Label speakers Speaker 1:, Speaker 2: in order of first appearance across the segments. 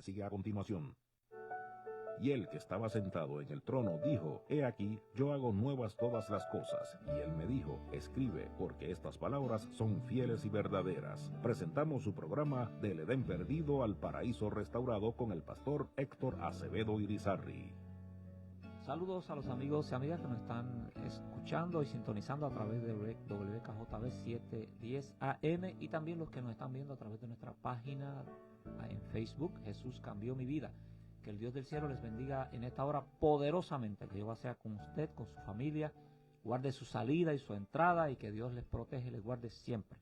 Speaker 1: Sigue a continuación. Y el que estaba sentado en el trono dijo: He aquí, yo hago nuevas todas las cosas. Y él me dijo: Escribe, porque estas palabras son fieles y verdaderas. Presentamos su programa Del Edén perdido al paraíso restaurado con el pastor Héctor Acevedo Irizarry.
Speaker 2: Saludos a los amigos y amigas que nos están escuchando y sintonizando a través de WKJB 710 AM y también los que nos están viendo a través de nuestra página en Facebook, Jesús Cambió Mi Vida. Que el Dios del cielo les bendiga en esta hora poderosamente, que Jehová sea con usted, con su familia, guarde su salida y su entrada y que Dios les protege y les guarde siempre.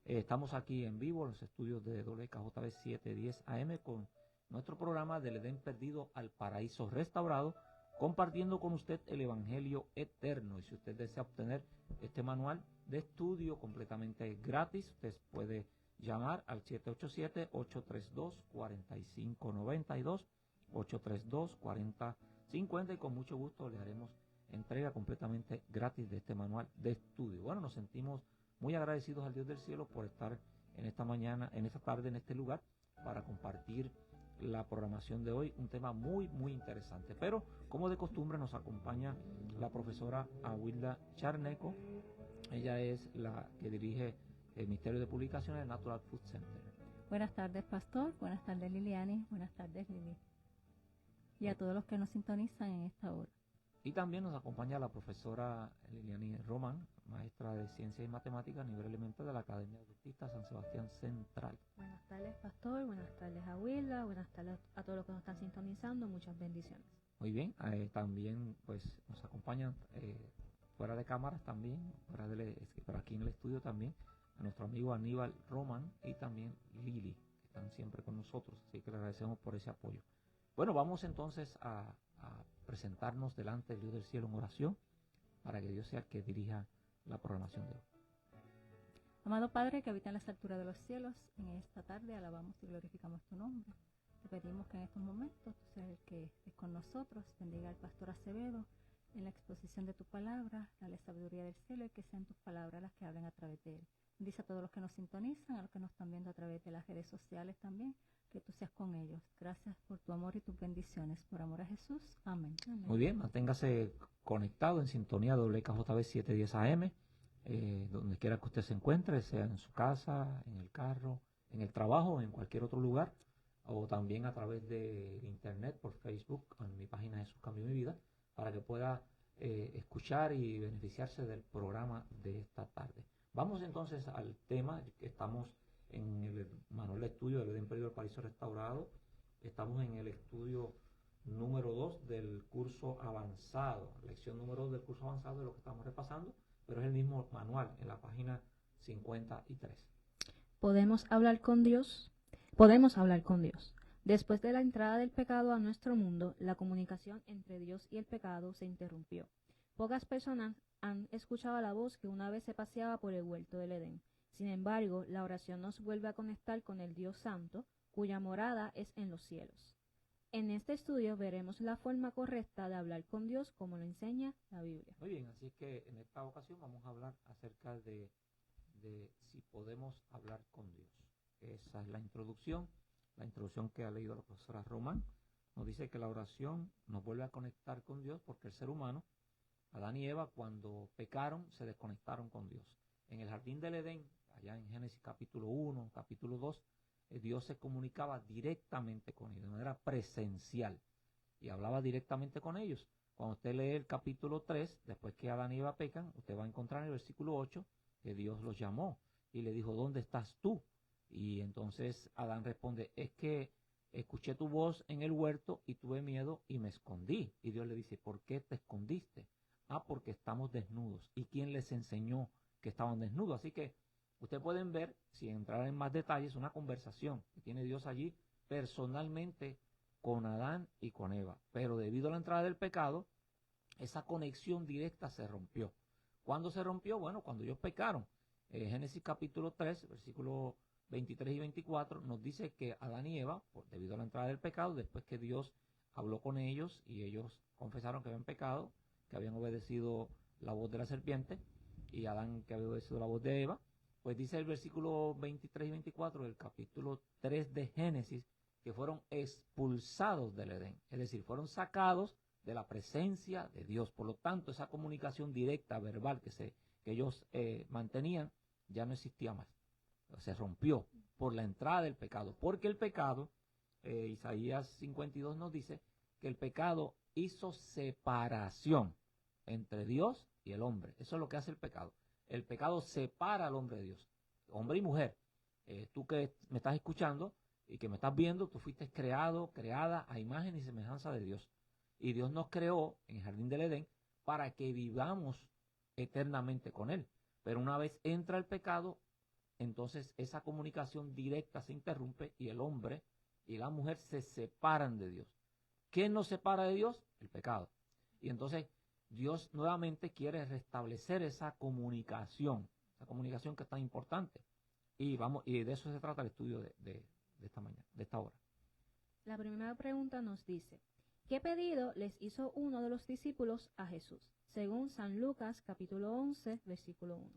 Speaker 2: Estamos aquí en vivo en los estudios de WKJB 710 AM con nuestro programa Del Edén perdido al paraíso restaurado, compartiendo con usted el Evangelio eterno. Y si usted desea obtener este manual de estudio completamente gratis, usted puede llamar al 787-832-4592, 832-4050 y con mucho gusto le haremos entrega completamente gratis de este manual de estudio. Bueno, nos sentimos muy agradecidos al Dios del cielo por estar en esta mañana, en esta tarde, en este lugar para compartir la programación de hoy, un tema muy interesante. Pero como de costumbre nos acompaña la profesora Awilda Charneco. Ella es la que dirige el Ministerio de Publicaciones del Natural Food Center.
Speaker 3: Buenas tardes, pastor. Buenas tardes, Liliani. Buenas tardes, Lili. Y a todos los que nos sintonizan en esta hora.
Speaker 2: Y también nos acompaña la profesora Liliani Román, maestra de Ciencias y Matemáticas a nivel elemental de la Academia Adventista San Sebastián Central.
Speaker 4: Buenas tardes, pastor. Buenas tardes, Awilda. Buenas tardes a todos los que nos están sintonizando. Muchas bendiciones.
Speaker 2: Muy bien. También pues nos acompañan fuera de cámaras también, pero aquí en el estudio también, a nuestro amigo Aníbal Román y también Lili, que están siempre con nosotros. Así que le agradecemos por ese apoyo. Bueno, vamos entonces a presentarnos delante del Dios del cielo en oración para que Dios sea el que dirija la programación de hoy.
Speaker 3: Amado Padre que habita en las alturas de los cielos, en esta tarde alabamos y glorificamos tu nombre. Te pedimos que en estos momentos tú seas el que estés con nosotros, bendiga al pastor Acevedo en la exposición de tu palabra, dale sabiduría del cielo y que sean tus palabras las que hablen a través de él. Bendice a todos los que nos sintonizan, a los que nos están viendo a través de las redes sociales también, que tú seas con ellos. Gracias por tu amor y tus bendiciones. Por amor a Jesús. Amén. Amén.
Speaker 2: Muy bien, manténgase conectado en sintonía WKJB 710 AM, donde quiera que usted se encuentre, sea en su casa, en el carro, en el trabajo, en cualquier otro lugar, o también a través de internet, por Facebook, en mi página Jesús Cambió Mi Vida, para que pueda escuchar y beneficiarse del programa de esta tarde. Vamos entonces al tema que estamos en el manual de estudio del Edén perdido al paraíso restaurado. Estamos en el estudio número 2 del curso avanzado, lección número 2 del curso avanzado de lo que estamos repasando, pero es el mismo manual en la página 53.
Speaker 4: ¿Podemos hablar con Dios? Podemos hablar con Dios. Después de la entrada del pecado a nuestro mundo, la comunicación entre Dios y el pecado se interrumpió. Pocas personas han escuchado la voz que una vez se paseaba por el huerto del Edén. Sin embargo, la oración nos vuelve a conectar con el Dios Santo, cuya morada es en los cielos. En este estudio veremos la forma correcta de hablar con Dios como lo enseña la Biblia.
Speaker 2: Muy bien, así que en esta ocasión vamos a hablar acerca de si podemos hablar con Dios. Esa es la introducción que ha leído la profesora Román. Nos dice que la oración nos vuelve a conectar con Dios porque el ser humano, Adán y Eva, cuando pecaron, se desconectaron con Dios. En el jardín del Edén, allá en Génesis capítulo 1, capítulo 2, Dios se comunicaba directamente con ellos, de manera presencial, y hablaba directamente con ellos. Cuando usted lee el capítulo 3, después que Adán y Eva pecan, usted va a encontrar en el versículo 8 que Dios los llamó y le dijo: ¿dónde estás tú? Y entonces Adán responde: es que escuché tu voz en el huerto y tuve miedo y me escondí. Y Dios le dice: ¿por qué te escondiste? Porque estamos desnudos. ¿Y quién les enseñó que estaban desnudos? Así que ustedes pueden ver, sin entrar en más detalles, una conversación que tiene Dios allí personalmente con Adán y con Eva. Pero debido a la entrada del pecado, esa conexión directa se rompió. ¿Cuándo se rompió? Bueno, cuando ellos pecaron. Génesis capítulo 3, versículos 23 y 24, nos dice que Adán y Eva, debido a la entrada del pecado, después que Dios habló con ellos y ellos confesaron que habían pecado, que habían obedecido la voz de la serpiente, y Adán que había obedecido la voz de Eva, pues dice el versículo 23 y 24 del capítulo 3 de Génesis, que fueron expulsados del Edén, es decir, fueron sacados de la presencia de Dios. Por lo tanto, esa comunicación directa, verbal que ellos mantenían, ya no existía más. Se rompió por la entrada del pecado, porque el pecado, Isaías 52 nos dice que el pecado hizo separación entre Dios y el hombre. Eso es lo que hace el pecado. El pecado separa al hombre de Dios, hombre y mujer. Tú que me estás escuchando y que me estás viendo, tú fuiste creada a imagen y semejanza de Dios. Y Dios nos creó en el jardín del Edén para que vivamos eternamente con Él. Pero una vez entra el pecado, entonces esa comunicación directa se interrumpe y el hombre y la mujer se separan de Dios. ¿Qué nos separa de Dios? El pecado. Y entonces Dios nuevamente quiere restablecer esa comunicación que es tan importante. Y de eso se trata el estudio de esta mañana, de esta hora.
Speaker 4: La primera pregunta nos dice, ¿qué pedido les hizo uno de los discípulos a Jesús? Según San Lucas, capítulo 11, versículo 1.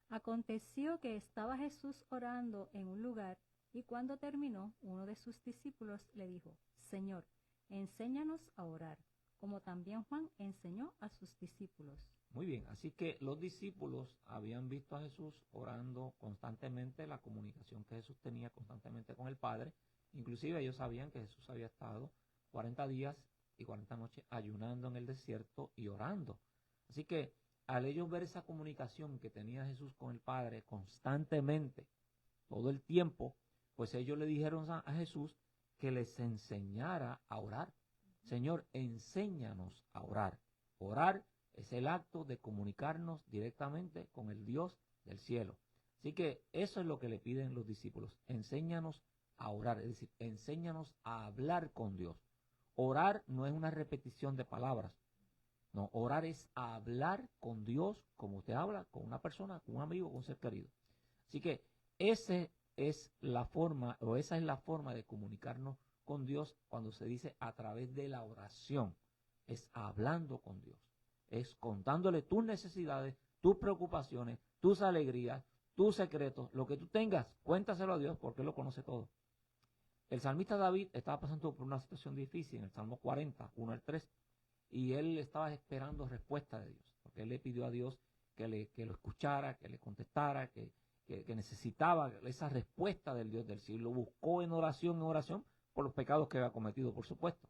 Speaker 3: Aconteció que estaba Jesús orando en un lugar, y cuando terminó, uno de sus discípulos le dijo, Señor, enséñanos a orar, como también Juan enseñó a sus discípulos.
Speaker 2: Muy bien, así que los discípulos habían visto a Jesús orando constantemente, la comunicación que Jesús tenía constantemente con el Padre. Inclusive ellos sabían que Jesús había estado 40 días y 40 noches ayunando en el desierto y orando. Así que al ellos ver esa comunicación que tenía Jesús con el Padre constantemente, todo el tiempo, pues ellos le dijeron a Jesús que les enseñara a orar. Señor, enséñanos a orar. Orar es el acto de comunicarnos directamente con el Dios del cielo. Así que eso es lo que le piden los discípulos. Enséñanos a orar, es decir, enséñanos a hablar con Dios. Orar no es una repetición de palabras. No, orar es hablar con Dios como usted habla con una persona, con un amigo, con un ser querido. Así que esa es la forma de comunicarnos con Dios cuando se dice a través de la oración. Es hablando con Dios. Es contándole tus necesidades, tus preocupaciones, tus alegrías, tus secretos, lo que tú tengas, cuéntaselo a Dios porque Él lo conoce todo. El salmista David estaba pasando por una situación difícil en el Salmo 40, 1 al 3, y él estaba esperando respuesta de Dios, porque él le pidió a Dios que lo escuchara, que le contestara, que necesitaba esa respuesta del Dios del cielo. Lo buscó en oración, por los pecados que había cometido, por supuesto.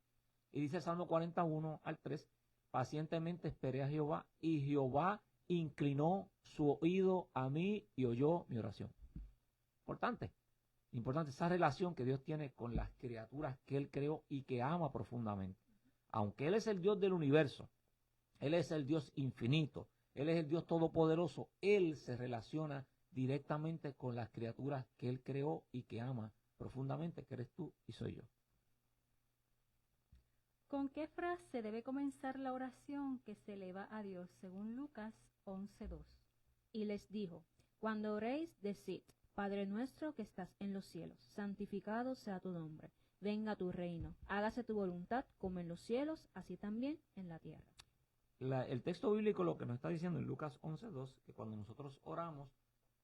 Speaker 2: Y dice el Salmo 41 al 3, pacientemente esperé a Jehová, y Jehová inclinó su oído a mí y oyó mi oración. Importante esa relación que Dios tiene con las criaturas que Él creó y que ama profundamente. Aunque Él es el Dios del universo, Él es el Dios infinito, Él es el Dios todopoderoso, Él se relaciona directamente con las criaturas que Él creó y que ama profundamente, que eres tú y soy yo.
Speaker 3: ¿Con qué frase debe comenzar la oración que se eleva a Dios según Lucas 11:2?
Speaker 4: Y les dijo, cuando oréis, decid, Padre nuestro que estás en los cielos, santificado sea tu nombre, venga tu reino, hágase tu voluntad como en los cielos, así también en la tierra.
Speaker 2: El texto bíblico lo que nos está diciendo en Lucas 11:2, que cuando nosotros oramos,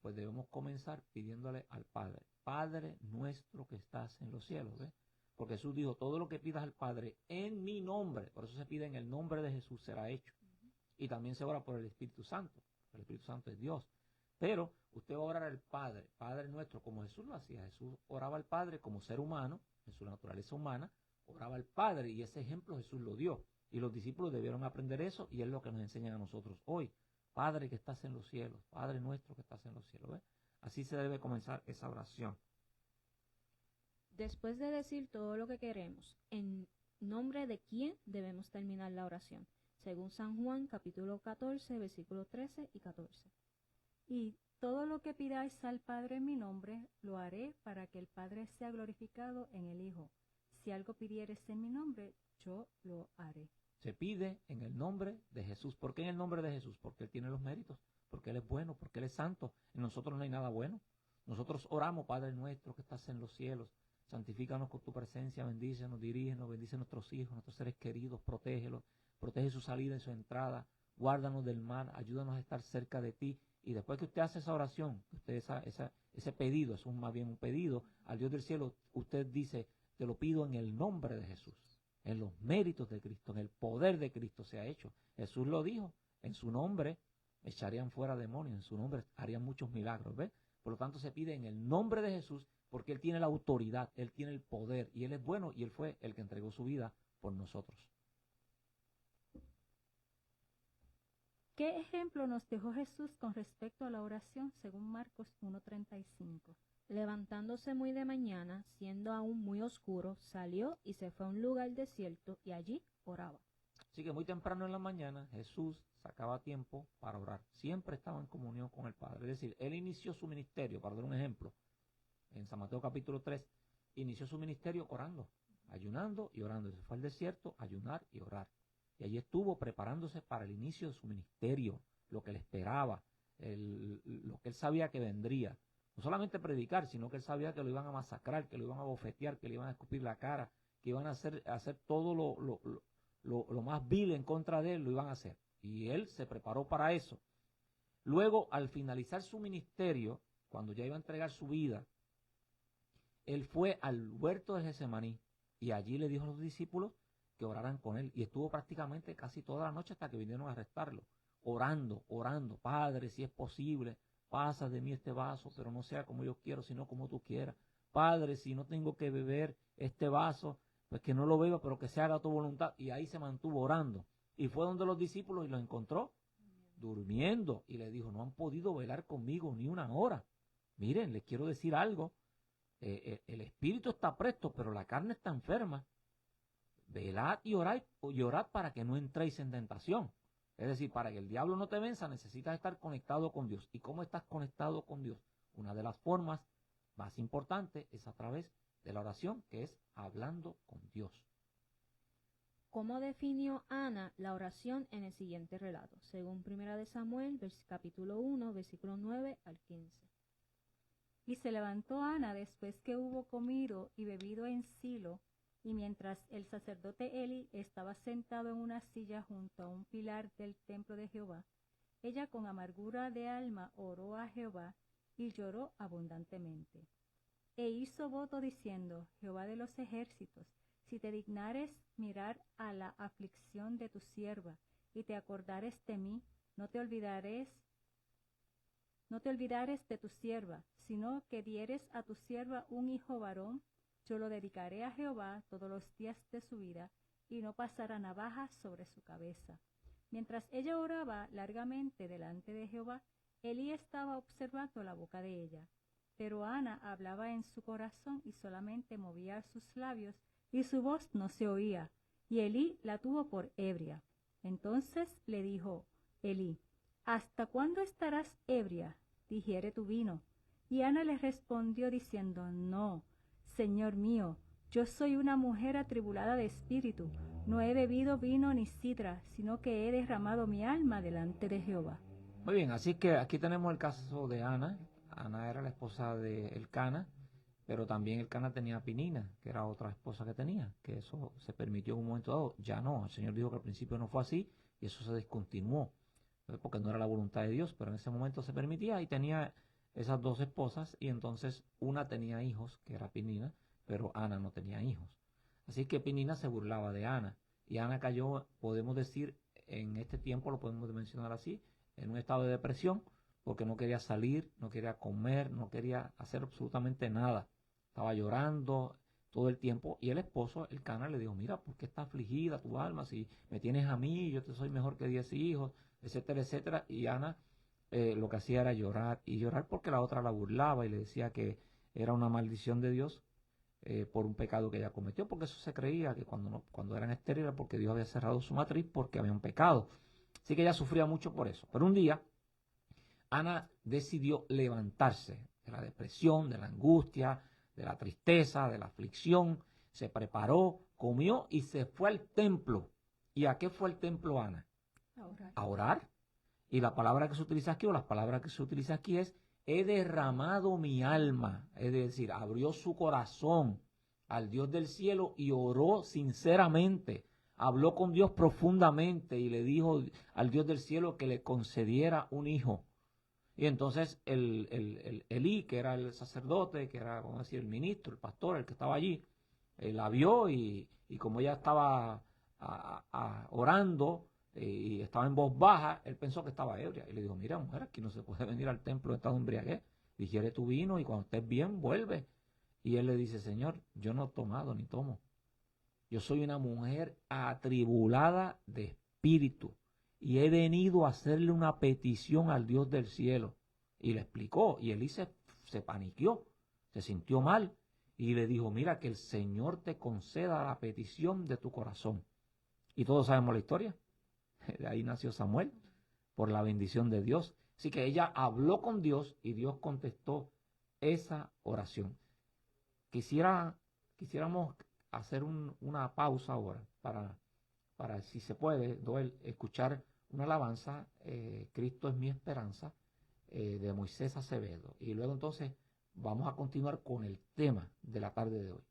Speaker 2: pues debemos comenzar pidiéndole al Padre, Padre nuestro que estás en los cielos, ¿ves? Porque Jesús dijo, todo lo que pidas al Padre en mi nombre, por eso se pide en el nombre de Jesús, será hecho. Y también se ora por el Espíritu Santo, el Espíritu Santo es Dios. Pero usted va a orar al Padre, Padre nuestro, como Jesús lo hacía. Jesús oraba al Padre como ser humano, en su naturaleza humana, oraba al Padre y ese ejemplo Jesús lo dio. Y los discípulos debieron aprender eso y es lo que nos enseñan a nosotros hoy. Padre que estás en los cielos, Padre nuestro que estás en los cielos. ¿Ves? Así se debe comenzar esa oración.
Speaker 4: Después de decir todo lo que queremos, ¿en nombre de quién debemos terminar la oración? Según San Juan, capítulo 14, versículos 13 y 14.
Speaker 3: Y todo lo que pidáis al Padre en mi nombre, lo haré para que el Padre sea glorificado en el Hijo. Si algo pidieres en mi nombre, yo lo haré.
Speaker 2: Se pide en el nombre de Jesús. ¿Por qué en el nombre de Jesús? Porque Él tiene los méritos, porque Él es bueno, porque Él es santo. En nosotros no hay nada bueno. Nosotros oramos, Padre nuestro que estás en los cielos, santifícanos con tu presencia, bendícenos, dirígenos, bendice a nuestros hijos, nuestros seres queridos, protégelos, protege su salida y su entrada, guárdanos del mal, ayúdanos a estar cerca de ti. Y después que usted hace esa oración, ese pedido, es más bien un pedido al Dios del cielo, usted dice, te lo pido en el nombre de Jesús, en los méritos de Cristo, en el poder de Cristo se ha hecho. Jesús lo dijo, en su nombre echarían fuera demonios, en su nombre harían muchos milagros, ¿ves? Por lo tanto se pide en el nombre de Jesús porque Él tiene la autoridad, Él tiene el poder y Él es bueno y Él fue el que entregó su vida por nosotros.
Speaker 3: ¿Qué ejemplo nos dejó Jesús con respecto a la oración según Marcos 1:35?
Speaker 4: Levantándose muy de mañana, siendo aún muy oscuro, salió y se fue a un lugar desierto y allí oraba.
Speaker 2: Así que muy temprano en la mañana Jesús sacaba tiempo para orar. Siempre estaba en comunión con el Padre. Es decir, Él inició su ministerio, para dar un ejemplo, en San Mateo capítulo 3, inició su ministerio orando, ayunando y orando. Se fue al desierto a ayunar y orar. Y allí estuvo preparándose para el inicio de su ministerio, lo que le esperaba, lo que Él sabía que vendría. No solamente predicar, sino que Él sabía que lo iban a masacrar, que lo iban a bofetear, que le iban a escupir la cara, que iban a hacer todo lo más vil en contra de Él, lo iban a hacer. Y Él se preparó para eso. Luego, al finalizar su ministerio, cuando ya iba a entregar su vida, Él fue al huerto de Getsemaní y allí le dijo a los discípulos que oraran con Él. Y estuvo prácticamente casi toda la noche hasta que vinieron a arrestarlo, orando, Padre, si es posible, pasa de mí este vaso, pero no sea como yo quiero, sino como tú quieras. Padre, si no tengo que beber este vaso, pues que no lo beba, pero que se haga tu voluntad. Y ahí se mantuvo orando. Y fue donde los discípulos y los encontró durmiendo. Y le dijo, no han podido velar conmigo ni una hora. Miren, les quiero decir algo. El espíritu está presto, pero la carne está enferma. Velad y orad para que no entréis en tentación. Es decir, para que el diablo no te venza, necesitas estar conectado con Dios. ¿Y cómo estás conectado con Dios? Una de las formas más importantes es a través de la oración, que es hablando con Dios.
Speaker 4: ¿Cómo definió Ana la oración en el siguiente relato? Según 1 Samuel, capítulo 1, versículo 9 al 15.
Speaker 3: Y se levantó Ana después que hubo comido y bebido en Silo, y mientras el sacerdote Eli estaba sentado en una silla junto a un pilar del templo de Jehová, ella con amargura de alma oró a Jehová y lloró abundantemente. E hizo voto diciendo, Jehová de los ejércitos, si te dignares mirar a la aflicción de tu sierva, y te acordares de mí, no te olvidares de tu sierva, sino que dieres a tu sierva un hijo varón, yo lo dedicaré a Jehová todos los días de su vida, y no pasará navaja sobre su cabeza. Mientras ella oraba largamente delante de Jehová, Elí estaba observando la boca de ella. Pero Ana hablaba en su corazón y solamente movía sus labios, y su voz no se oía, y Elí la tuvo por ebria. Entonces le dijo Elí, ¿hasta cuándo estarás ebria? Digiere tu vino. Y Ana le respondió diciendo, no, Señor mío, yo soy una mujer atribulada de espíritu, no he bebido vino ni sidra, sino que he derramado mi alma delante de Jehová.
Speaker 2: Muy bien, así que aquí tenemos el caso de Ana. Ana era la esposa de Elcana, pero también Elcana tenía a Penina, que era otra esposa que tenía, que eso se permitió en un momento dado. Ya no, el Señor dijo que al principio no fue así y eso se descontinuó, porque no era la voluntad de Dios, pero en ese momento se permitía y tenía esas dos esposas y entonces una tenía hijos, que era Penina, pero Ana no tenía hijos. Así que Penina se burlaba de Ana y Ana cayó, podemos decir, en este tiempo, lo podemos mencionar así, en un estado de depresión, porque no quería salir, no quería comer, no quería hacer absolutamente nada. Estaba llorando todo el tiempo y el esposo, Elcana, le dijo, mira, ¿por qué está afligida tu alma? Si me tienes a mí, yo te soy mejor que 10 hijos, etcétera, etcétera. Y Ana lo que hacía era llorar y llorar porque la otra la burlaba y le decía que era una maldición de Dios por un pecado que ella cometió, porque eso se creía que cuando eran estériles, porque Dios había cerrado su matriz porque había un pecado. Así que ella sufría mucho por eso. Pero un día Ana decidió levantarse de la depresión, de la angustia, de la tristeza, de la aflicción. Se preparó, comió y se fue al templo. ¿Y a qué fue el templo Ana? A orar. Y la palabra que se utiliza aquí, o las palabras que se utiliza aquí es, he derramado mi alma. Es decir, abrió su corazón al Dios del cielo y oró sinceramente. Habló con Dios profundamente y le dijo al Dios del cielo que le concediera un hijo. Y entonces Elí, que era el sacerdote, que era, vamos a decir, el ministro, el pastor, el que estaba allí, la vio y como ella estaba orando y estaba en voz baja, él pensó que estaba ebria. Y le dijo, mira, mujer, aquí no se puede venir al templo en estado de embriaguez. Digiere tu vino y cuando estés bien, vuelve. Y él le dice, Señor, yo no he tomado ni tomo. Yo soy una mujer atribulada de espíritu y he venido a hacerle una petición al Dios del cielo. Y le explicó, y Elí se paniqueó, se sintió mal y le dijo, mira, que el Señor te conceda la petición de tu corazón. Y todos sabemos la historia. De ahí nació Samuel, por la bendición de Dios. Así que ella habló con Dios y Dios contestó esa oración. Quisiéramos hacer una pausa ahora para si se puede, Doel, escuchar una alabanza, Cristo es mi esperanza, de Moisés Acevedo. Y luego entonces vamos a continuar con el tema de la tarde de hoy.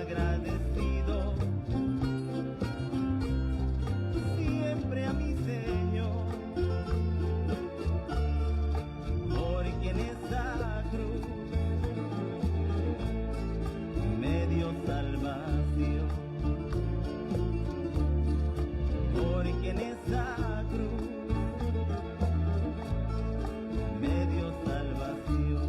Speaker 5: agradecido siempre a mi Señor, porque en esa cruz me dio salvación, porque en esa cruz me dio salvación.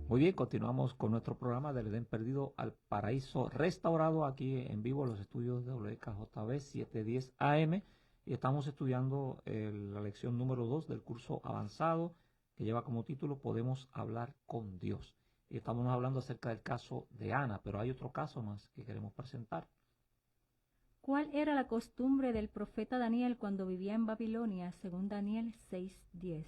Speaker 2: Muy bien, continuamos con nuestro programa del Edén Perdido al Paraíso Restaurado, aquí en vivo en los estudios de WKJB 710 AM, y estamos estudiando la lección número 2 del curso avanzado que lleva como título Podemos hablar con Dios. Y estamos hablando acerca del caso de Ana, pero hay otro caso más que queremos presentar.
Speaker 3: ¿Cuál era la costumbre del profeta Daniel cuando vivía en Babilonia, según Daniel 6:10?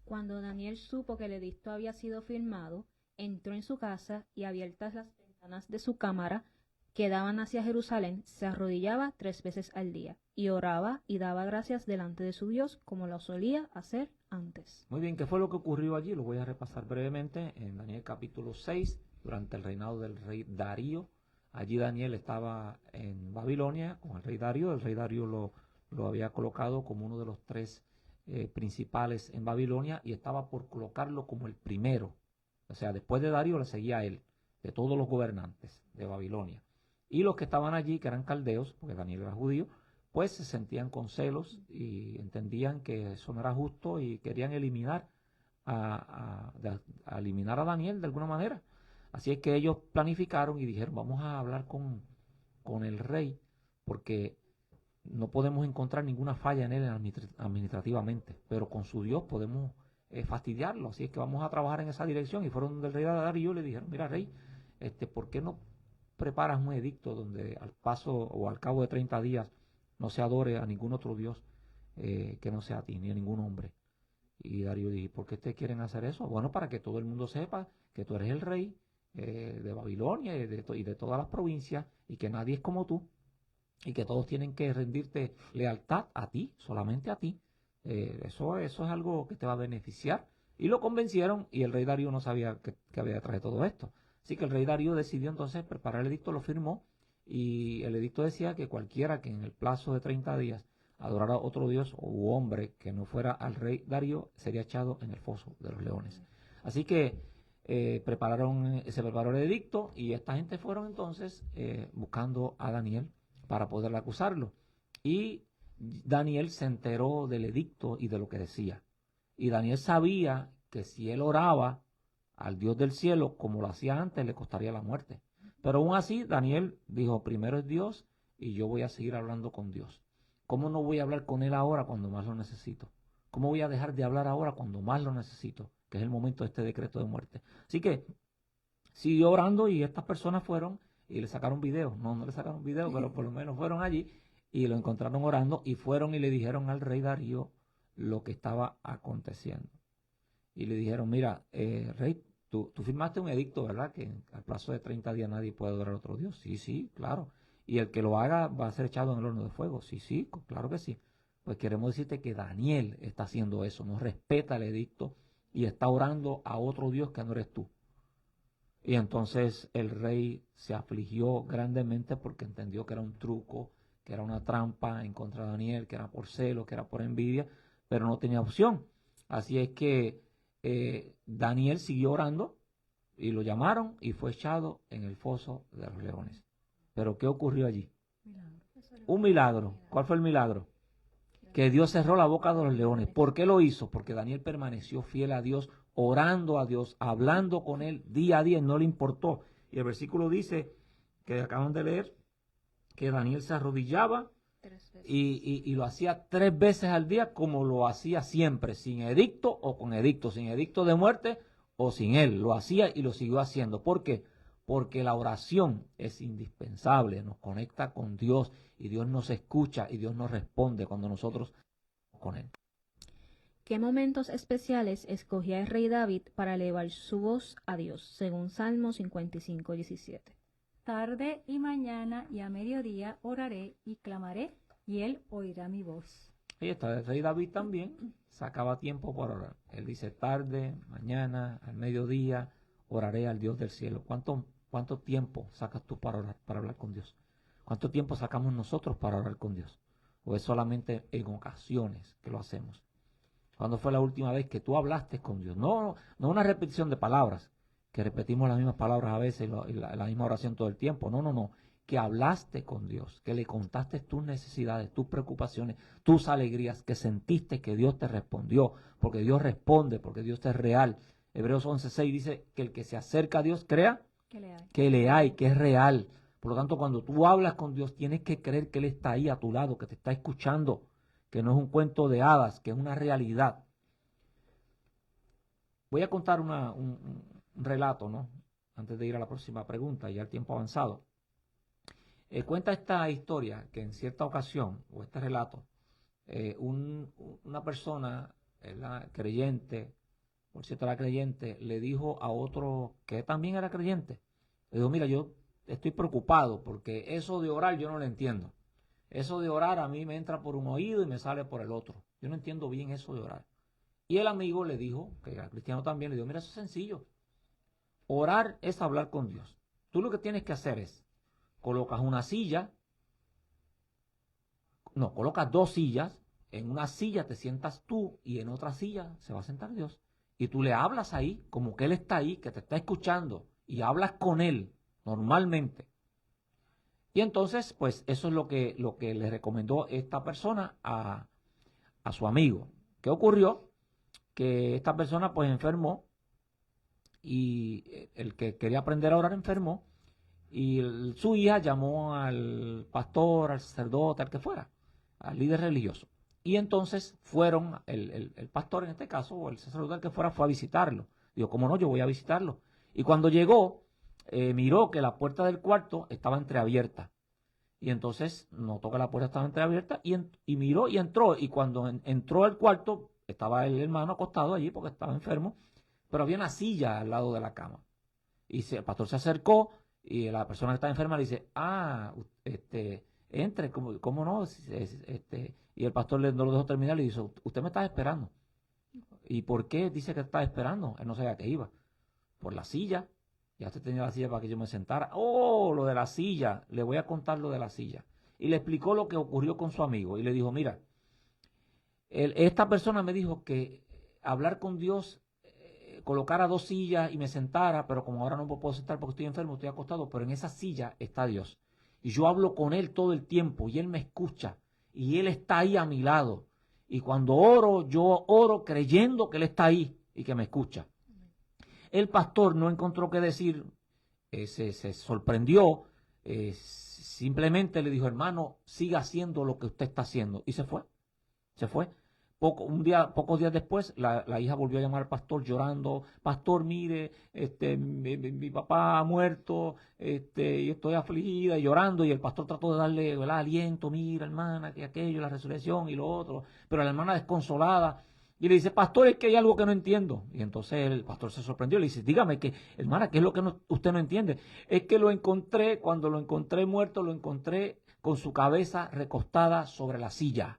Speaker 4: Cuando Daniel supo que el edicto había sido firmado, entró en su casa y, abiertas las ventanas de su cámara que daban hacia Jerusalén, se arrodillaba 3 veces al día y oraba y daba gracias delante de su Dios, como lo solía hacer antes.
Speaker 2: Muy bien, ¿qué fue lo que ocurrió allí? Lo voy a repasar brevemente. En Daniel capítulo 6, durante el reinado del rey Darío, allí Daniel estaba en Babilonia con el rey Darío. El rey Darío lo había colocado como uno de los 3 principales en Babilonia y estaba por colocarlo como el primero. O sea, después de Darío le seguía a él, de todos los gobernantes de Babilonia. Y los que estaban allí, que eran caldeos, porque Daniel era judío, pues se sentían con celos y entendían que eso no era justo y querían eliminar a Daniel de alguna manera. Así es que ellos planificaron y dijeron, vamos a hablar con el rey, porque no podemos encontrar ninguna falla en él administrativamente, pero con su Dios podemos fastidiarlo. Así es que vamos a trabajar en esa dirección. Y fueron del rey Darío y le dijeron, mira rey, ¿por qué no preparas un edicto donde al paso o al cabo de 30 días no se adore a ningún otro Dios que no sea a ti, ni a ningún hombre? Y Darío dijo, ¿por qué te quieren hacer eso? Bueno, para que todo el mundo sepa que tú eres el rey de Babilonia y de todas las provincias, y que nadie es como tú, y que todos tienen que rendirte lealtad a ti, solamente a ti. Eso es algo que te va a beneficiar. Y lo convencieron, y el rey Darío no sabía que había detrás de todo esto. Así que el rey Darío decidió entonces preparar el edicto, lo firmó, y el edicto decía que cualquiera que en el plazo de 30 días adorara a otro dios u hombre que no fuera al rey Darío sería echado en el foso de los leones. Así que se preparó el edicto, y esta gente fueron entonces buscando a Daniel para poder acusarlo. Y Daniel se enteró del edicto y de lo que decía. Y Daniel sabía que si él oraba al Dios del cielo, como lo hacía antes, le costaría la muerte. Pero aún así, Daniel dijo, primero es Dios y yo voy a seguir hablando con Dios. ¿Cómo no voy a hablar con él ahora cuando más lo necesito? ¿Cómo voy a dejar de hablar ahora cuando más lo necesito? Que es el momento de este decreto de muerte. Así que siguió orando, y estas personas fueron y le sacaron video. No le sacaron video, pero por lo menos fueron allí y lo encontraron orando, y fueron y le dijeron al rey Darío lo que estaba aconteciendo. Y le dijeron, mira, rey, tú firmaste un edicto, ¿verdad? Que al plazo de 30 días nadie puede adorar a otro Dios. Sí, sí, claro. Y el que lo haga va a ser echado en el horno de fuego. Sí, sí, claro que sí. Pues queremos decirte que Daniel está haciendo eso, no respeta el edicto y está orando a otro Dios que no eres tú. Y entonces el rey se afligió grandemente porque entendió que era un truco, que era una trampa en contra de Daniel, que era por celo, que era por envidia, pero no tenía opción. Así es que Daniel siguió orando y lo llamaron y fue echado en el foso de los leones. Pero ¿qué ocurrió allí? Un milagro. ¿Cuál fue el milagro? Que Dios cerró la boca de los leones. ¿Por qué lo hizo? Porque Daniel permaneció fiel a Dios, orando a Dios, hablando con él día a día, y no le importó. Y el versículo dice, que acaban de leer, que Daniel se arrodillaba y lo hacía 3 veces al día, como lo hacía siempre, sin edicto o con edicto, sin edicto de muerte o sin él. Lo hacía y lo siguió haciendo. ¿Por qué? Porque la oración es indispensable, nos conecta con Dios, y Dios nos escucha y Dios nos responde cuando nosotros con él.
Speaker 4: ¿Qué momentos especiales escogía el rey David para elevar su voz a Dios, según Salmo 55:17?
Speaker 3: Tarde y mañana y a mediodía oraré y clamaré, y él oirá mi voz.
Speaker 2: Ahí está, el rey David también sacaba tiempo para orar. Él dice, tarde, mañana, al mediodía, oraré al Dios del cielo. ¿Cuánto tiempo sacas tú para orar, para hablar con Dios? ¿Cuánto tiempo sacamos nosotros para orar con Dios? ¿O es solamente en ocasiones que lo hacemos? ¿Cuándo fue la última vez que tú hablaste con Dios? No una repetición de palabras, que repetimos las mismas palabras a veces y la misma oración todo el tiempo. No. Que hablaste con Dios, que le contaste tus necesidades, tus preocupaciones, tus alegrías, que sentiste que Dios te respondió, porque Dios responde, porque Dios es real. Hebreos 11:6 dice que el que se acerca a Dios crea que le hay, que es real. Por lo tanto, cuando tú hablas con Dios, tienes que creer que Él está ahí a tu lado, que te está escuchando, que no es un cuento de hadas, que es una realidad. Voy a contar un relato, ¿no? Antes de ir a la próxima pregunta, ya el tiempo avanzado. Cuenta esta historia que en cierta ocasión, o este relato, una persona, creyente, por cierto era creyente, le dijo a otro que también era creyente, le dijo, mira, yo estoy preocupado porque eso de orar yo no lo entiendo. Eso de orar a mí me entra por un oído y me sale por el otro. Yo no entiendo bien eso de orar. Y el amigo le dijo, que era cristiano también, le dijo, mira, eso es sencillo. Orar es hablar con Dios. Tú lo que tienes que hacer es, colocas dos sillas, en una silla te sientas tú y en otra silla se va a sentar Dios. Y tú le hablas ahí, como que Él está ahí, que te está escuchando, y hablas con Él normalmente. Y entonces, pues eso es lo que le recomendó esta persona a su amigo. ¿Qué ocurrió? Que esta persona pues enfermó y el que quería aprender a orar enfermó y su hija llamó al pastor, al sacerdote, al que fuera, al líder religioso. Y entonces fueron, el pastor en este caso, o el sacerdote, al que fuera, fue a visitarlo. Dijo, ¿cómo no? Yo voy a visitarlo. Y cuando llegó, miró que la puerta del cuarto estaba entreabierta. Y entonces notó que la puerta estaba entreabierta y miró y entró. Y cuando entró al cuarto, estaba el hermano acostado allí porque estaba enfermo, pero había una silla al lado de la cama. Y el pastor se acercó y la persona que está enferma le dice, entre, ¿cómo no? Y el pastor no lo dejó terminar y le dice, usted me está esperando. ¿Y por qué dice que está esperando? Él no sabía que iba. Por la silla. Ya usted tenía la silla para que yo me sentara. Oh, lo de la silla. Le voy a contar lo de la silla. Y le explicó lo que ocurrió con su amigo. Y le dijo, mira, esta persona me dijo que hablar con Dios, colocara dos sillas y me sentara, pero como ahora no me puedo sentar porque estoy enfermo, estoy acostado, pero en esa silla está Dios. Y yo hablo con Él todo el tiempo y Él me escucha y Él está ahí a mi lado. Y cuando oro, yo oro creyendo que Él está ahí y que me escucha. El pastor no encontró qué decir, se sorprendió, simplemente le dijo, hermano, siga haciendo lo que usted está haciendo. Y se fue. Pocos días después, la hija volvió a llamar al pastor llorando, pastor, mire, mi papá ha muerto, y estoy afligida y llorando, y el pastor trató de darle, ¿verdad?, aliento, mira, hermana, que aquello, la resurrección y lo otro, pero la hermana desconsolada, y le dice, pastor, es que hay algo que no entiendo. Y entonces el pastor se sorprendió, le dice, dígame, hermana, ¿qué es lo que usted no entiende? Es que cuando lo encontré muerto, lo encontré con su cabeza recostada sobre la silla.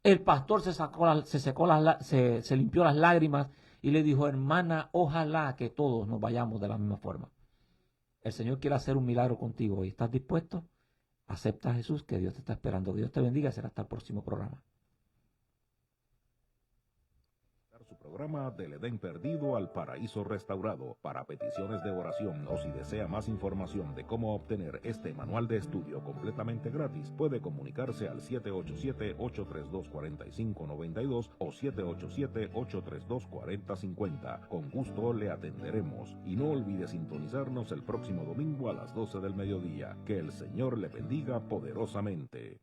Speaker 2: El pastor se limpió las lágrimas y le dijo, hermana, ojalá que todos nos vayamos de la misma forma. El Señor quiere hacer un milagro contigo y ¿estás dispuesto? Acepta a Jesús, que Dios te está esperando. Dios te bendiga y será hasta el próximo programa.
Speaker 1: Su programa Del Edén Perdido al Paraíso Restaurado. Para peticiones de oración o si desea más información de cómo obtener este manual de estudio completamente gratis, puede comunicarse al 787-832-4592 o 787-832-4050. Con gusto le atenderemos. Y no olvide sintonizarnos el próximo domingo a las 12 del mediodía. Que el Señor le bendiga poderosamente.